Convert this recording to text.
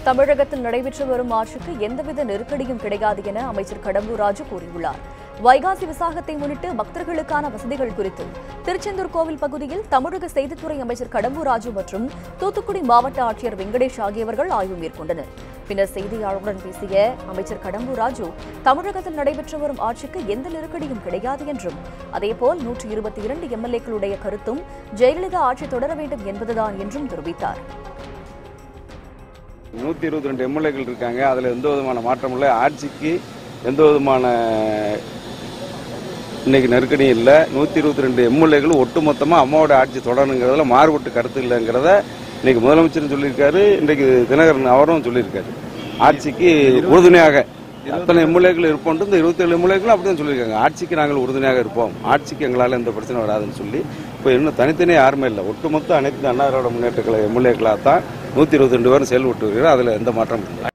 தமிழகத்தில் நடைபெற்று வரும் ஆட்சிக்கு எந்தவித நெருக்கடியும் கிடையாது என அமைச்சர் கடம்பூர் ராஜு கூறியுள்ளார். வைகாசி விசாகத்தை முன்னிட்டு பக்தர்களுக்கான வசதிகள் குறித்து திருச்செந்தூர் கோவில் பகுதியில் தமிழக செய்தித்துறை அமைச்சர் கடம்பூர் ராஜு மற்றும் தூத்துக்குடி மாவட்ட ஆட்சியர் வெங்கடேஷ் ஆகியவர்கள் ஆய்வு மேற்கொண்டனர். பின்னர் செய்தியாளர்களுடன் பேசிய அமைச்சர் கடம்பூர் ராஜு தமிழகத்தில் நடைபெற்று வரும் ஆட்சிக்கு எந்த நெருக்கடியும் கிடையாது என்றும் அதேபோல் 122 எம்எல்ஏக்களுடைய கருத்தும் ஜெயலலிதா ஆட்சி தொடர வேண்டும் என்பதுதான் என்றும் தெரிவித்தார். 122 எம்எல்ஏக்கள் இருக்காங்க. அதில் எந்த விதமான மாற்றம் இல்லை. ஆட்சிக்கு எந்த விதமான இன்னைக்கு நெருக்கடியும் இல்லை. 122 எம்எல்ஏக்கள் ஒட்டுமொத்தமாக அம்மாவோட ஆட்சி தொடரணுங்கிறதுல மாறுபட்டு கருத்து இல்லைங்கிறத இன்னைக்கு முதலமைச்சரும் சொல்லியிருக்காரு. இன்றைக்கு தினகரன் அவரும் சொல்லியிருக்காரு. ஆட்சிக்கு உறுதுணையாக அத்தனை எம்எல்ஏக்கள் இருப்போம். இந்த 27 எம்எல்ஏக்களும் அப்படிதான் சொல்லியிருக்காங்க. ஆட்சிக்கு நாங்கள் உறுதுணையாக இருப்போம், ஆட்சிக்கு எங்களால் எந்த பிரச்சனை வராதுன்னு சொல்லி இப்போ இன்னும் தனித்தனியாக யாருமே இல்லை. ஒட்டுமொத்த அனைத்து அண்ணா திராவிட முன்னேற்ற கழக எம்எல்ஏக்களாக தான் 122 பேரும் செயல்பட்டு வருகிறார். அதில் எந்த மாற்றமும் இல்லை.